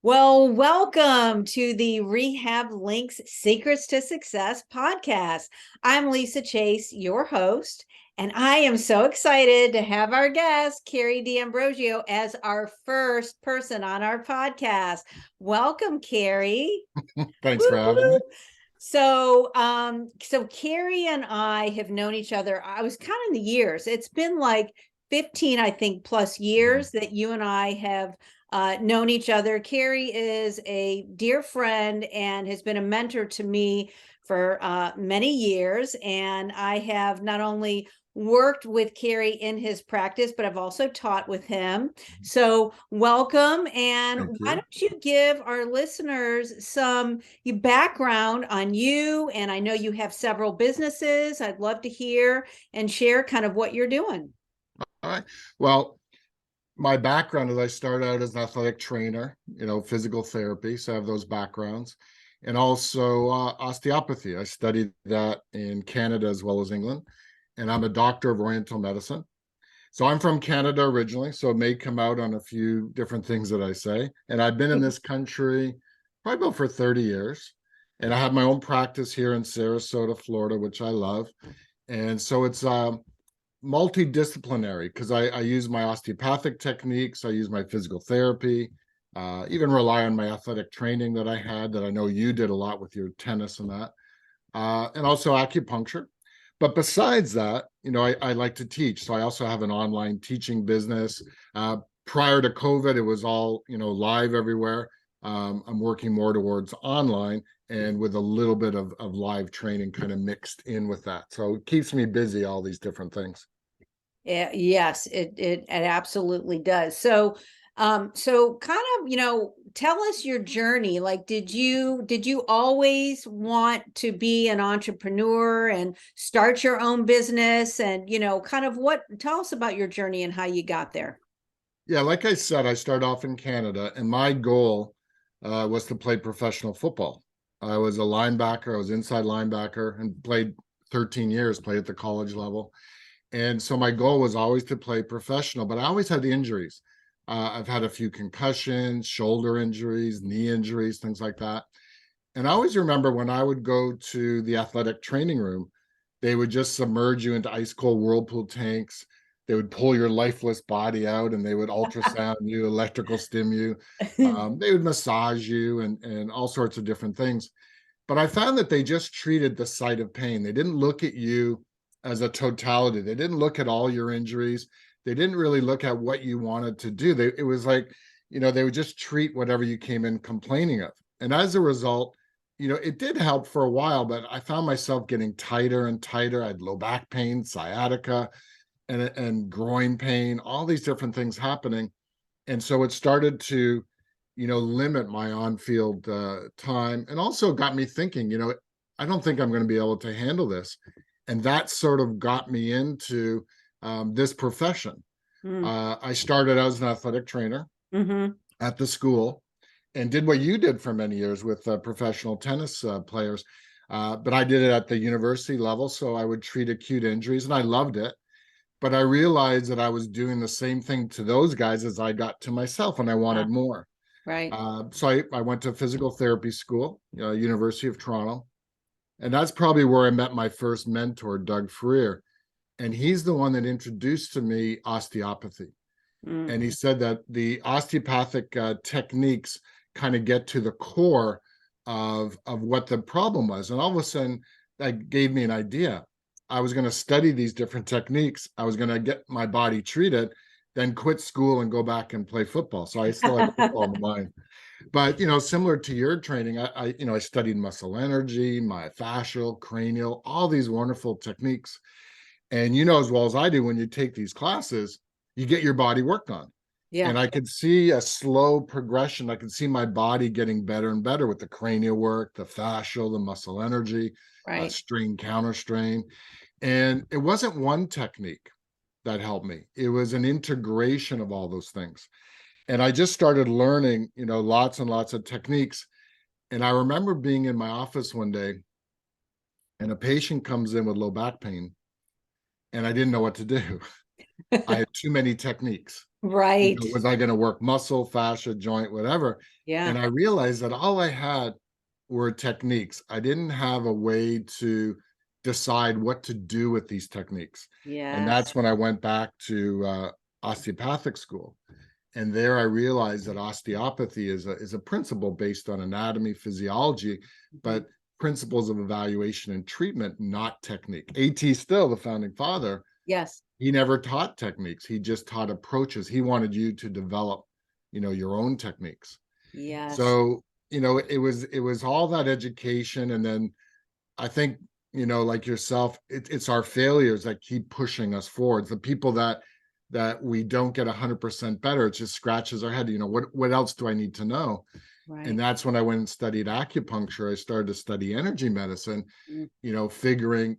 Well, welcome to the Rehab Links Secrets to Success podcast. I'm Lisa Chase, your host, and I am so excited to have our guest, Kerry D'Ambrogio, as our first person on our podcast. Welcome, Kerry. Thanks for having me. So Kerry and I have known each other. I was counting the years. It's been like 15, I think, plus years that you and I have known each other. Kerry is a dear friend and has been a mentor to me for many years. And I have not only worked with Kerry in his practice, but I've also taught with him. So welcome. And Thank why you. don't you give our listeners some background on you? And I know you have several businesses. I'd love to hear and share kind of what you're doing. All right. Well, my background is I started out as an athletic trainer, physical therapy. So I have those backgrounds. And also osteopathy. I studied that in Canada as well as England. And I'm a doctor of Oriental medicine. So I'm from Canada originally. So it may come out on a few different things that I say. And I've been in this country probably about for 30 years. And I have my own practice here in Sarasota, Florida, which I love. And so it's multidisciplinary because I use my osteopathic techniques, I use my physical therapy, even rely on my athletic training that I had that I know you did a lot with your tennis and that, and also acupuncture. But besides that, I like to teach. So I also have an online teaching business. Prior to COVID, it was all, live everywhere. I'm working more towards online and with a little bit of live training kind of mixed in with that. So it keeps me busy, all these different things. Yeah, yes, it absolutely does. So kind of, tell us your journey. Like, did you always want to be an entrepreneur and start your own business? And, kind of tell us about your journey and how you got there. Yeah, like I said, I started off in Canada, and my goal was to play professional football. I was a linebacker, I was inside linebacker, and played 13 years, played at the college level. And so my goal was always to play professional, but I always had the injuries. I've had a few concussions, shoulder injuries, knee injuries, things like that. And I always remember when I would go to the athletic training room, they would just submerge you into ice cold whirlpool tanks. They would pull your lifeless body out and they would ultrasound you, electrical stim you. They would massage you and all sorts of different things. But I found that they just treated the site of pain. They didn't look at you as a totality. They didn't look at all your injuries. They didn't really look at what you wanted to do. It was like, they would just treat whatever you came in complaining of. And as a result, it did help for a while, but I found myself getting tighter and tighter. I had low back pain, sciatica, and groin pain, all these different things happening. And so it started to, limit my on-field time, and also got me thinking, I don't think I'm going to be able to handle this. And that sort of got me into this profession. I started as an athletic trainer at the school and did what you did for many years with professional tennis players. But I did it at the university level. So I would treat acute injuries and I loved it. But I realized that I was doing the same thing to those guys as I got to myself, and I wanted more. Right. So I went to physical therapy school, University of Toronto. And that's probably where I met my first mentor, Doug Freer. And he's the one that introduced to me osteopathy. And he said that the osteopathic techniques kind of get to the core of what the problem was. And all of a sudden, that gave me an idea. I was going to study these different techniques. I was going to get my body treated, then quit school and go back and play football. So I still had football in the mind. But similar to your training, I studied muscle energy, myofascial, cranial, all these wonderful techniques. And as well as I do, when you take these classes, you get your body worked on. Yeah. And I could see a slow progression. I could see my body getting better and better with the cranial work, the fascial, the muscle energy, Right. strain, counter strain. And it wasn't one technique that helped me. It was an integration of all those things. And I just started learning, lots and lots of techniques. And I remember being in my office one day and a patient comes in with low back pain and I didn't know what to do. I had too many techniques. Right. Was I going to work muscle, fascia, joint, whatever? And Yeah. I realized that all I had were techniques. I didn't have a way to decide what to do with these techniques. And Yes. that's when I went back to osteopathic school. And there I realized that osteopathy is a principle based on anatomy, physiology, Mhm. but principles of evaluation and treatment, not technique. A.T. Still, the founding father, Yes. he never taught techniques. He just taught approaches. He wanted you to develop, your own techniques. Yes. So, it was all that education. And then I think, like yourself, it's our failures that keep pushing us forward. The people that we don't get 100% better, it just scratches our head. What else do I need to know? And Right. that's when I went and studied acupuncture. I started to study energy medicine, Mm. figuring,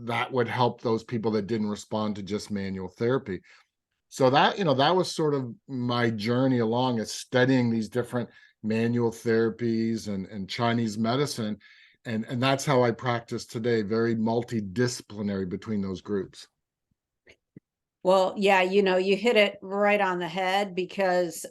that would help those people that didn't respond to just manual therapy. So that was sort of my journey along, is studying these different manual therapies and Chinese medicine. And that's how I practice today, very multidisciplinary between those groups. Well, yeah, you hit it right on the head because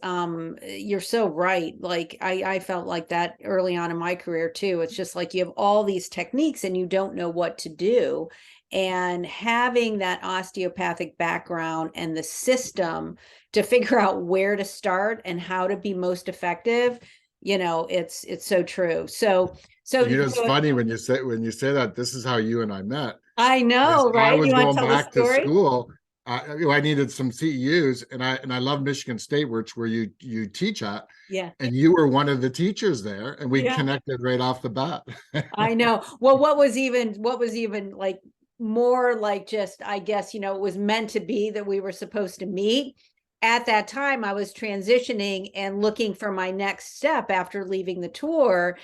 you're so right. Like I felt like that early on in my career too. It's just like you have all these techniques and you don't know what to do. And having that osteopathic background and the system to figure out where to start and how to be most effective, it's so true. It's funny when you say that. This is how you and I met. I Is know, I right? was You want to going tell the back to story? school. I needed some CEUs, and I love Michigan State, where you teach at, Yeah. and you were one of the teachers there, and we Yeah. connected right off the bat. I know. Well, what was even like more like just, I guess, it was meant to be that we were supposed to meet. At that time, I was transitioning and looking for my next step after leaving the tour.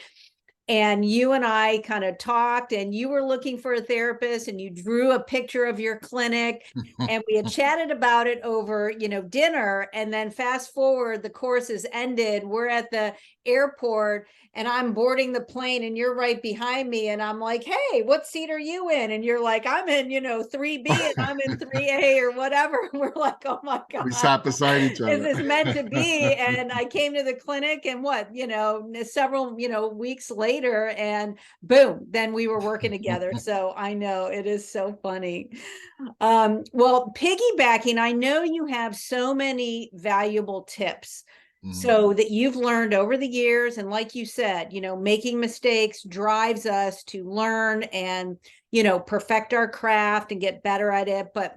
And you and I kind of talked, and you were looking for a therapist, and you drew a picture of your clinic, and we had chatted about it over, dinner. And then fast forward, the course is ended. We're at the airport, and I'm boarding the plane, and you're right behind me. And I'm like, hey, what seat are you in? And you're like, I'm in, 3B, and I'm in 3A or whatever. And we're like, oh my We God, sat beside each is other. this meant to be? And I came to the clinic, and several, weeks later, and boom, then we were working together. So I know it is so funny. Well, piggybacking, I know you have so many valuable tips Mhm. so that you've learned over the years. And like you said, making mistakes drives us to learn and, perfect our craft and get better at it. But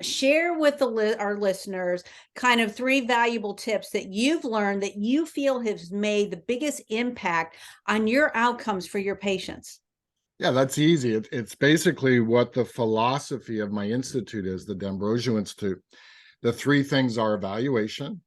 share with our listeners kind of 3 valuable tips that you've learned that you feel has made the biggest impact on your outcomes for your patients. Yeah, that's easy. It's basically what the philosophy of my institute is, the D'Ambrogio Institute. The 3 things are evaluation.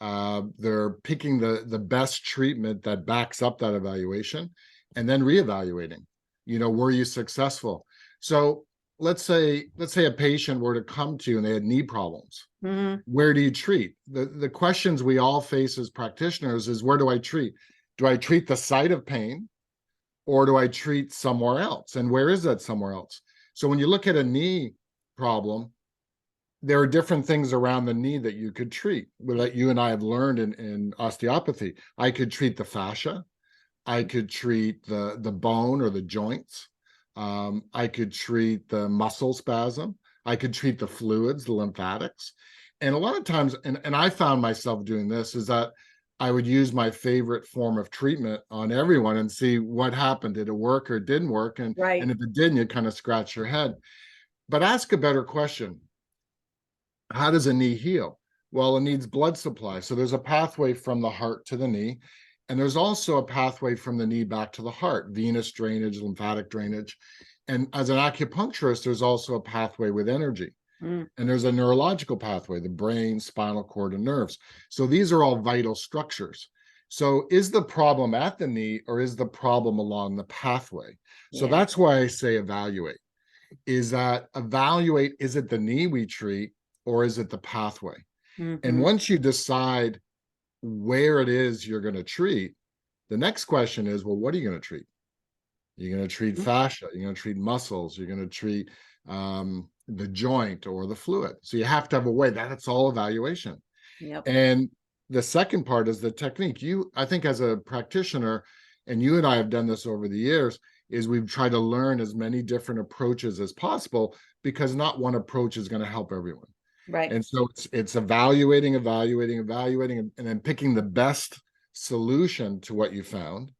They're picking the best treatment that backs up that evaluation, and then reevaluating. Were you successful? So let's say a patient were to come to you and they had knee problems. Mhm. Where do you treat? The questions we all face as practitioners is, where do I treat? Do I treat the site of pain, or do I treat somewhere else? And where is that somewhere else? So when you look at a knee problem, there are different things around the knee that you could treat, that you and I have learned in osteopathy. I could treat the fascia. I could treat the bone or the joints. I could treat the muscle spasm. I could treat the fluids, the lymphatics. And a lot of times, and I found myself doing this, is that I would use my favorite form of treatment on everyone and see what happened. Did it work or it didn't work? And Right. if it didn't, you kind of scratch your head. But ask a better question. How does a knee heal? Well, it needs blood supply. So there's a pathway from the heart to the knee. And there's also a pathway from the knee back to the heart, venous drainage, lymphatic drainage. And as an acupuncturist, there's also a pathway with energy. Mm. And there's a neurological pathway, the brain, spinal cord, and nerves. So these are all vital structures. So is the problem at the knee, or is the problem along the pathway? So Yeah. that's why I say evaluate. Is it the knee we treat, or is it the pathway? And Mhm. once you decide where it is you're going to treat, the next question is, well, what are you going to treat? You're going to treat fascia, you're going to treat muscles, you're going to treat the joint or the fluid. So you have to have a way. That's all evaluation. Yep. And the second part is the technique. I think as a practitioner, and you and I have done this over the years, is we've tried to learn as many different approaches as possible, because not one approach is going to help everyone. Right. And so it's evaluating, and then picking the best solution to what you found,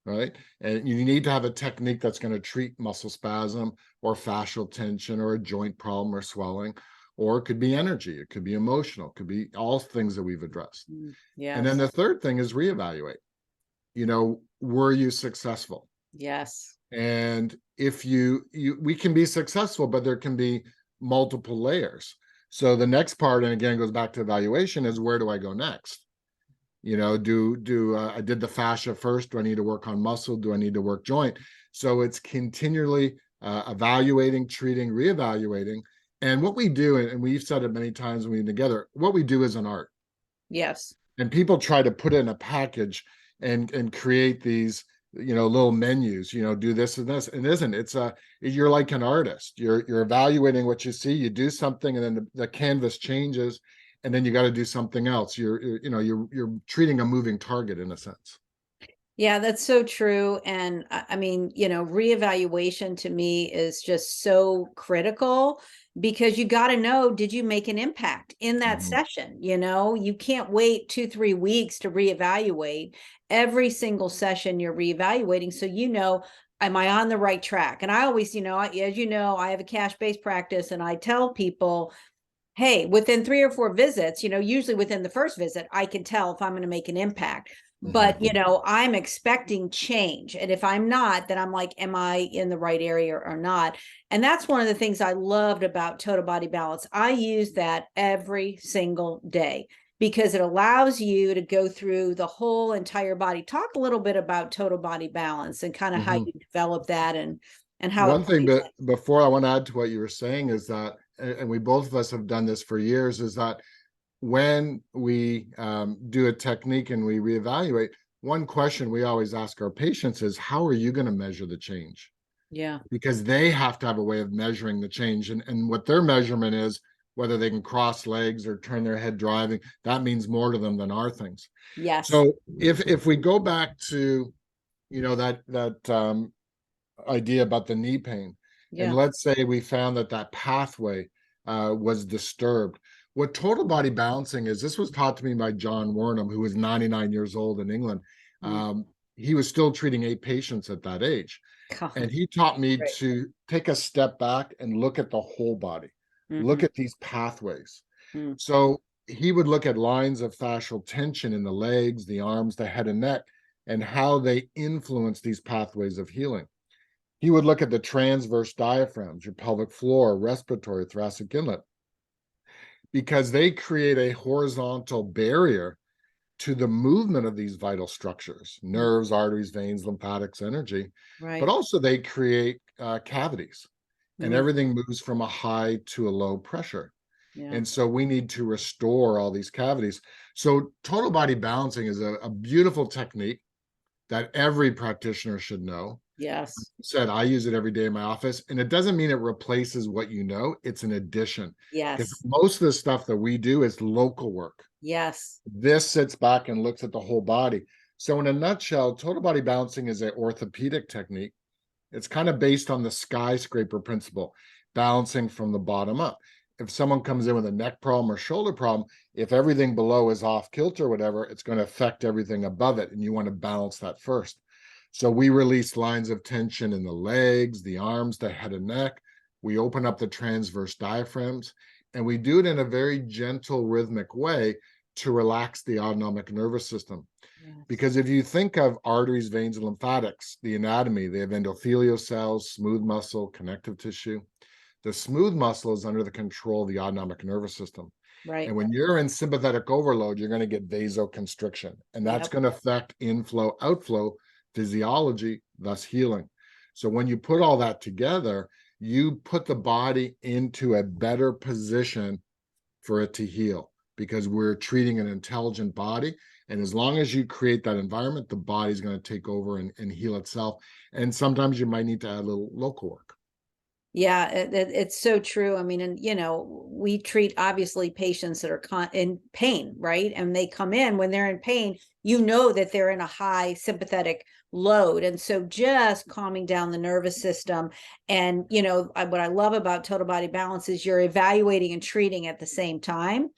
right? And you need to have a technique that's going to treat muscle spasm or fascial tension or a joint problem or swelling, or it could be energy, it could be emotional, it could be all things that we've addressed. And then Yes. the third thing is reevaluate. Were you successful? Yes. And if we can be successful, but there can be multiple layers. So the next part, and again goes back to evaluation, is where do I go next? I did the fascia first? Do I need to work on muscle? Do I need to work joint? So it's continually evaluating, treating, reevaluating. And what we do, and we've said it many times when we're together, what we do is an art. Yes. And people try to put it in a package and create these little menus, do this and this. And it isn't. You're like an artist. You're evaluating what you see, you do something, and then the canvas changes, and then you got to do something else. You're treating a moving target in a sense. Yeah, that's so true. And I mean, reevaluation to me is just so critical, because you got to know, did you make an impact in that session? You can't wait 2-3 weeks to reevaluate. Every single session you're reevaluating. So, am I on the right track? And I always, as I have a cash-based practice, and I tell people, hey, within 3 or 4 visits, usually within the first visit, I can tell if I'm going to make an impact. But, I'm expecting change. And if I'm not, then I'm like, am I in the right area or not? And that's one of the things I loved about total body balance. I use that every single day, because it allows you to go through the whole entire body. Talk a little bit about total body balance and kind of how you develop that and how One thing, but before I want to add to what you were saying, is that, and we both of us have done this for years, is that when we do a technique and we reevaluate, one question we always ask our patients is, how are you going to measure the change? Yeah. Because they have to have a way of measuring the change. And what their measurement is, whether they can cross legs or turn their head driving, that means more to them than our things. Yes. So if we go back to, that idea about the knee pain, and let's say we found that pathway was disturbed. What total body balancing is, this was taught to me by John Warnham, who was 99 years old in England. He was still treating 8 patients at that age. And he taught me to take a step back and look at the whole body, look at these pathways. So he would look at lines of fascial tension in the legs, the arms, the head and neck, and how they influence these pathways of healing. He would look at the transverse diaphragms, your pelvic floor, respiratory, thoracic inlet, because they create a horizontal barrier to the movement of these vital structures, nerves, arteries, veins, lymphatics, energy, but also they create cavities, and everything moves from a high to a low pressure. And so we need to restore all these cavities. So total body balancing is a beautiful technique that every practitioner should know. Yes. Said, I use it every day in my office, and it doesn't mean it replaces what it's an addition. Because Yes. most of the stuff that we do is local work. Yes. This sits back and looks at the whole body. So in a nutshell, total body balancing is an orthopedic technique. It's kind of based on the skyscraper principle, balancing from the bottom up. If someone comes in with a neck problem or shoulder problem, if everything below is off kilter or whatever, it's going to affect everything above it, and you want to balance that first. So we release lines of tension in the legs, the arms, the head and neck. We open up the transverse diaphragms, and we do it in a very gentle, rhythmic way to relax the autonomic nervous system. Because if you think of arteries, veins, and lymphatics, the anatomy, they have endothelial cells, smooth muscle, connective tissue. The smooth muscle is under the control of the autonomic nervous system. And when you're in sympathetic overload, you're going to get vasoconstriction, and that's going to affect inflow, outflow, physiology, thus healing. So when you put all that together, you put the body into a better position for it to heal, because we're treating an intelligent body. And as long as you create that environment, the body's going to take over and heal itself. And sometimes you might need to add a little local work. Yeah, it's so true. I mean, and we treat obviously patients that are in pain, right? And they come in when they're in pain, that they're in a high sympathetic load. And so just calming down the nervous system. And, what I love about total body balance is you're evaluating and treating at the same time.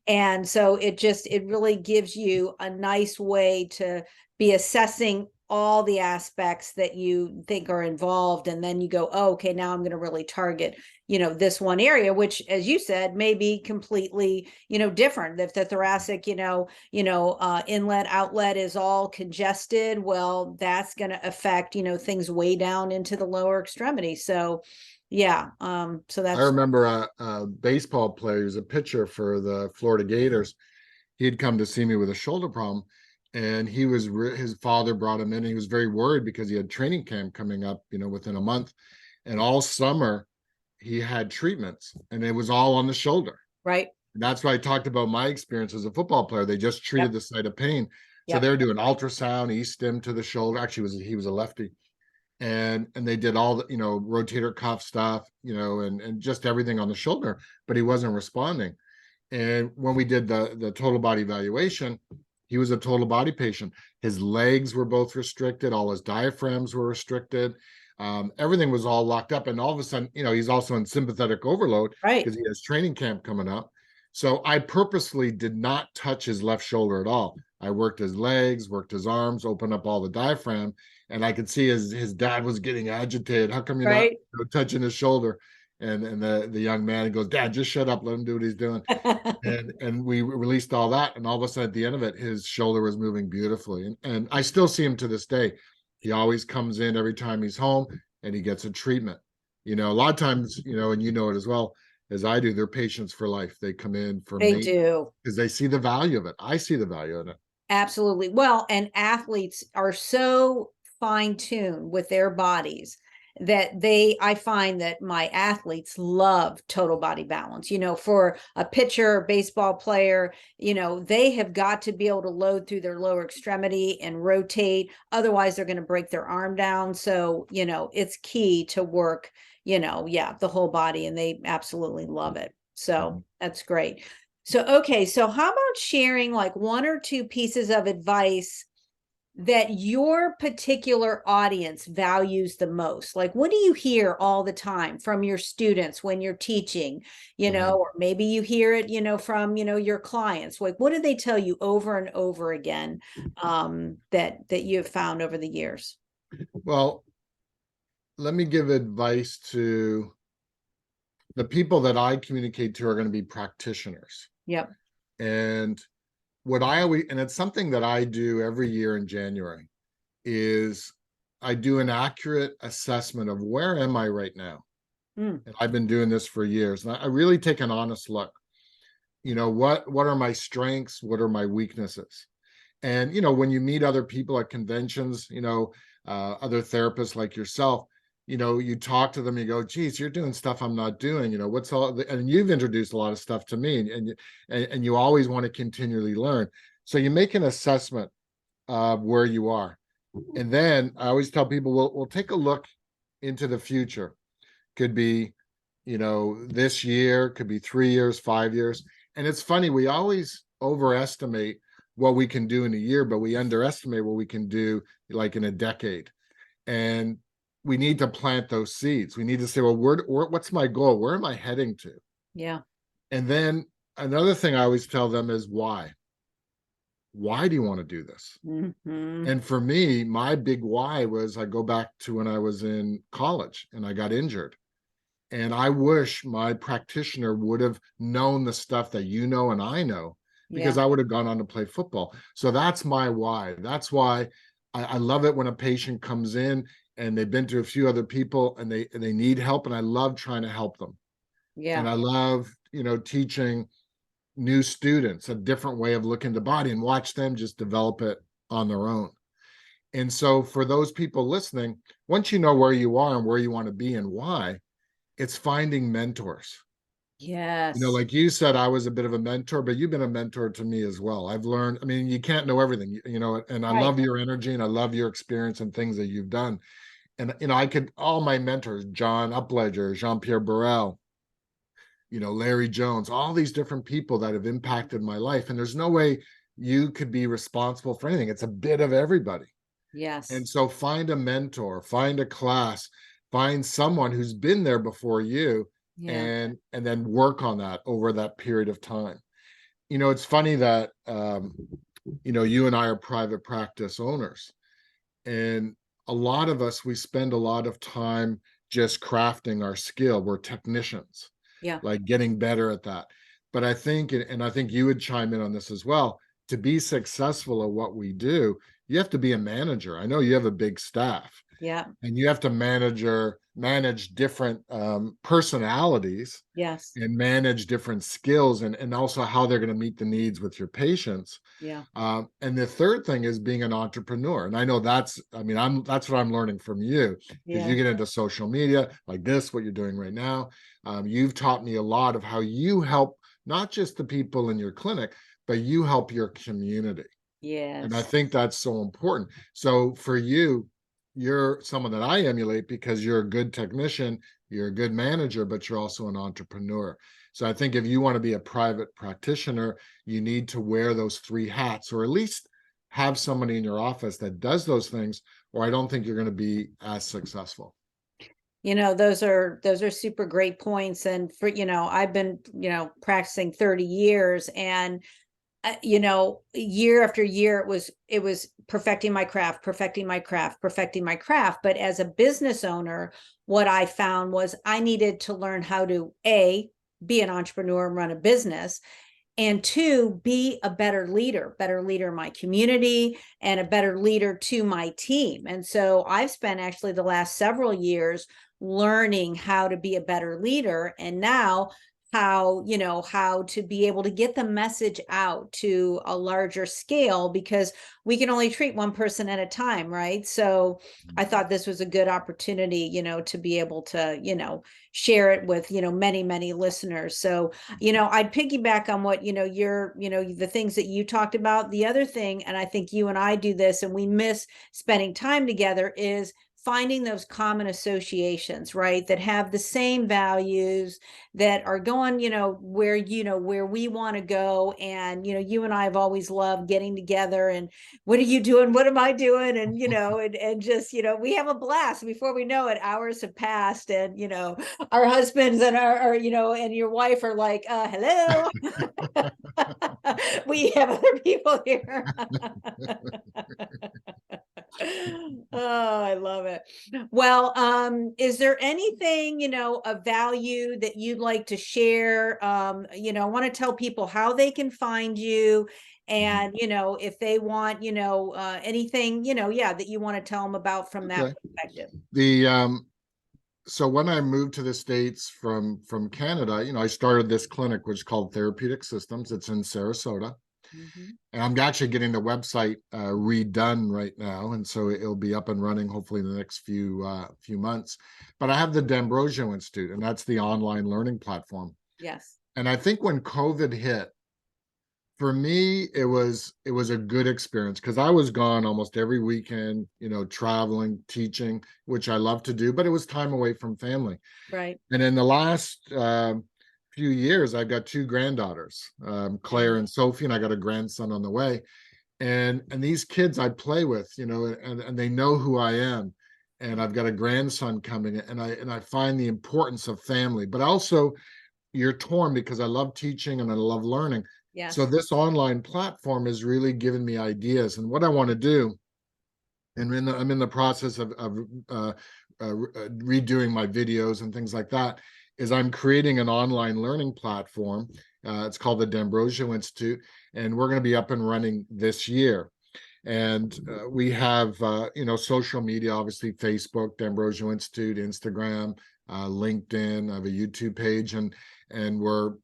And so it really gives you a nice way to be assessing all the aspects that you think are involved, and then you go, oh, okay, now I'm going to really target this one area, which, as you said, may be completely different. If the thoracic inlet outlet is all congested, well, that's going to affect things way down into the lower extremity. So yeah, so I that's remember a baseball player, he was a pitcher for the Florida Gators. He'd come to see me with a shoulder problem, and his father brought him in, and he was very worried because he had training camp coming up, within a month, and all summer he had treatments, and it was all on the shoulder. right. And that's why I talked about my experience as a football player. They just treated Yep. the site of pain, so Yep. they were doing ultrasound, e-stim to the shoulder. Actually, he was a lefty, and they did all the rotator cuff stuff, and just everything on the shoulder, but he wasn't responding. And when we did the total body evaluation, he was a total body patient. His legs were both restricted, all his diaphragms were restricted. Everything was all locked up. And all of a sudden, he's also in sympathetic overload Right. because he has training camp coming up. So I purposely did not touch his left shoulder at all. I worked his legs, worked his arms, opened up all the diaphragm, and I could see his dad was getting agitated. How come you're not touching his shoulder? And the young man goes, Dad, just shut up, let him do what he's doing. And we released all that, and all of a sudden at the end of it, his shoulder was moving beautifully. And I still see him to this day. He always comes in every time he's home, and he gets a treatment. A lot of times, and it as well as I do, they're patients for life. They come in for They maintenance do. because they see the value of it. I see the value in it. Absolutely. Well, and athletes are so fine-tuned with their bodies that I find that my athletes love total body balance. For a pitcher, a baseball player, they have got to be able to load through their lower extremity and rotate. Otherwise, they're going to break their arm down. So, it's key to work, the whole body, and they absolutely love it. So that's great. So, okay. So how about sharing like one or two pieces of advice that your particular audience values the most? Like, what do you hear all the time from your students when you're teaching, or maybe you hear it, from, your clients? Like, what do they tell you over and over again, that you've found over the years? Well, let me give advice to the people that I communicate to are going to be practitioners. Yep. And what I always, and it's something that I do every year in January, is I do an accurate assessment of where am I right now. And I've been doing this for years, and I really take an honest look. What are my strengths? What are my weaknesses? And when you meet other people at conventions, other therapists like yourself, you talk to them, you go, geez, you're doing stuff I'm not doing, what's all, and you've introduced a lot of stuff to me, and you always want to continually learn. So you make an assessment of where you are. And then I always tell people, we'll take a look into the future. Could be, this year, could be 3 years, 5 years. And it's funny, we always overestimate what we can do in a year, but we underestimate what we can do like in a decade. And we need to plant those seeds. We need to say, well, what's my goal? Where am I heading to? Yeah. And then another thing I always tell them is why. Why do you want to do this? And for me, my big why was, I go back to when I was in college and I got injured. And I wish my practitioner would have known the stuff that and I know, because I would have gone on to play football. So that's my why. That's why I love it when a patient comes in and they've been to a few other people and they need help, and I love trying to help them. And I love, teaching new students a different way of looking at the body and watch them just develop it on their own. And so for those people listening, once you know where you are and where you want to be and why, it's finding mentors. Yes. Like you said, I was a bit of a mentor, but you've been a mentor to me as well. I've learned, you can't know everything, and I love your energy and I love your experience and things that you've done. And, I could, all my mentors, John Upledger, Jean-Pierre Burrell, Larry Jones, all these different people that have impacted my life. And there's no way you could be responsible for anything. It's a bit of everybody. Yes. And so find a mentor, find a class, find someone who's been there before you, Yeah. and then work on that over that period of time. It's funny that you and I are private practice owners, and a lot of us, we spend a lot of time just crafting our skill. We're technicians, Yeah. like getting better at that. But I think, and I think you would chime in on this as well, to be successful at what we do, you have to be a manager. I know you have a big staff, Yeah. and you have to manage different personalities, Yes. and manage different skills, and also how they're going to meet the needs with your patients. Yeah. And the third thing is being an entrepreneur. And I know that's what I'm learning from you, because Yeah. you get into social media like this, what you're doing right now. You've taught me a lot of how you help not just the people in your clinic, but you help your community. And I Yes. think that's so important. So for you, you're someone that I emulate because you're a good technician, you're a good manager, but you're also an entrepreneur. So I think if you want to be a private practitioner, you need to wear those three hats, or at least have somebody in your office that does those things, or I don't think you're going to be as successful. Those are super great points. And for, I've been, practicing 30 years, and year after year, it was perfecting my craft, perfecting my craft, perfecting my craft. But as a business owner, what I found was I needed to learn how to be an entrepreneur and run a business, and two, be a better leader in my community, and a better leader to my team. And so I've spent actually the last several years learning how to be a better leader, and now how to be able to get the message out to a larger scale, because we can only treat one person at a time, right? So I thought this was a good opportunity, to be able to, share it with, many listeners. So, I'd piggyback on what, the things that you talked about. The other thing, and I think you and I do this and we miss spending time together, is finding those common associations, right? That have the same values, that are going, where we want to go. And, you and I have always loved getting together and what are you doing? What am I doing? And, and just, we have a blast. Before we know it, hours have passed, and, our husbands and our and your wife are like, hello, we have other people here. Oh, I love it. Well, is there anything, of value that you'd like to share? I want to tell people how they can find you, and, if they want, anything, that you want to tell them about from that Okay. perspective. So when I moved to the States from Canada, I started this clinic, which is called Therapeutic Systems. It's in Sarasota. Mm-hmm. And I'm actually getting the website redone right now, and so it'll be up and running hopefully in the next few months. But I have the D'Ambrogio Institute, and that's the online learning platform. Yes. And I think when COVID hit, for me, it was a good experience, because I was gone almost every weekend, traveling, teaching, which I love to do, but it was time away from family. Right. And in the last few years, I've got two granddaughters, Claire and Sophie, and I got a grandson on the way. And these kids I play with, and they know who I am. And I've got a grandson coming, and I find the importance of family, but also you're torn, because I love teaching and I love learning. Yes. So this online platform has really given me ideas, and what I want to do, and I'm in the process of redoing my videos and things like that, is I'm creating an online learning platform. It's called the D'Ambrogio Institute, and we're going to be up and running this year. And we have, social media, obviously Facebook, D'Ambrogio Institute, Instagram, LinkedIn. I have a YouTube page, and we're,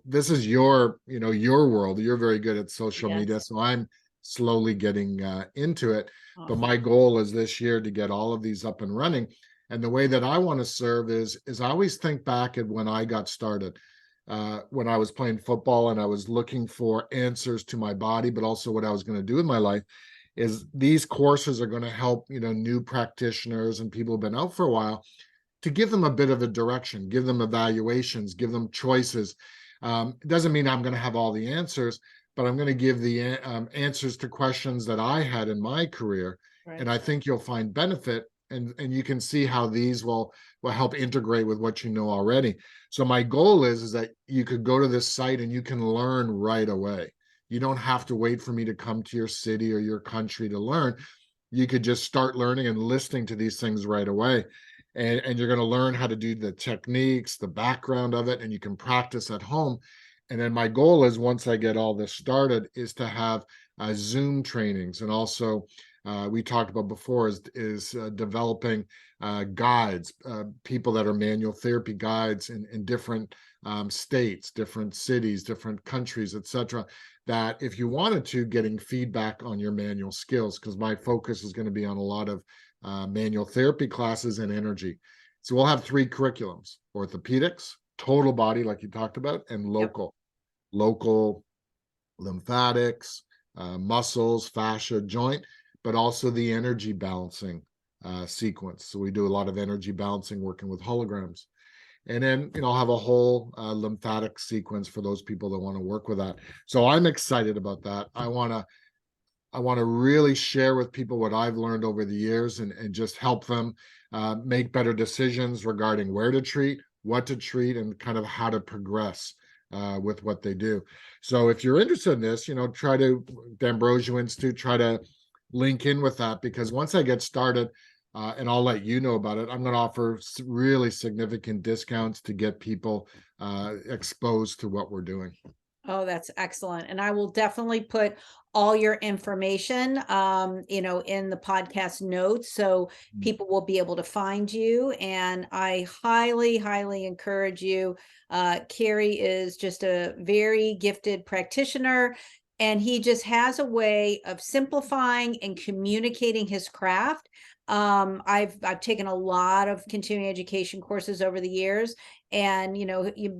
this is your world. You're very good at social media, so I'm slowly getting into it. But my goal is this year to get all of these up and running. And the way that I want to serve is I always think back at when I got started, when I was playing football and I was looking for answers to my body, but also what I was going to do in my life. is these courses are going to help, new practitioners and people who've been out for a while, to give them a bit of a direction, give them evaluations, give them choices. It doesn't mean I'm going to have all the answers, but I'm going to give the answers to questions that I had in my career. Right. And I think you'll find benefit, and you can see how these will help integrate with what you know already. So my goal is that you could go to this site and you can learn right away. You don't have to wait for me to come to your city or your country to learn. You could just start learning and listening to these things right away. And you're going to learn how to do the techniques, the background of it, and you can practice at home. And then my goal is, once I get all this started, is to have Zoom trainings. And also, we talked about before, is developing guides, people that are manual therapy guides in different states, different cities, different countries, etc. That if you wanted to, getting feedback on your manual skills, because my focus is going to be on a lot of manual therapy classes and energy. So we'll have 3 curriculums: orthopedics, total body, like you talked about, and local. Yep. Local lymphatics, muscles, fascia, joint, but also the energy balancing sequence. So we do a lot of energy balancing, working with holograms. And then, I'll have a whole lymphatic sequence for those people that want to work with that. So I'm excited about that. I want to really share with people what I've learned over the years, and just help them make better decisions regarding where to treat, what to treat, and kind of how to progress with what they do. So if you're interested in this, try to D'Ambrogio Institute, try to link in with that, because once I get started, and I'll let you know about it, I'm going to offer really significant discounts to get people exposed to what we're doing. Oh, that's excellent. And I will definitely put all your information, in the podcast notes, so people will be able to find you. And I highly, highly encourage you. Kerry is just a very gifted practitioner, and he just has a way of simplifying and communicating his craft. I've taken a lot of continuing education courses over the years, and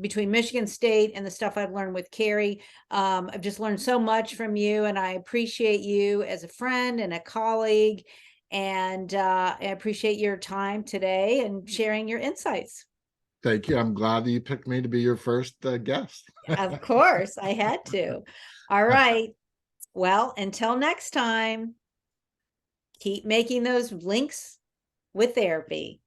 between Michigan State and the stuff I've learned with Kerry, I've just learned so much from you, and I appreciate you as a friend and a colleague, and I appreciate your time today and sharing your insights. Thank you. I'm glad that you picked me to be your first guest. Of course, I had to. All right. Well, until next time, keep making those links with therapy.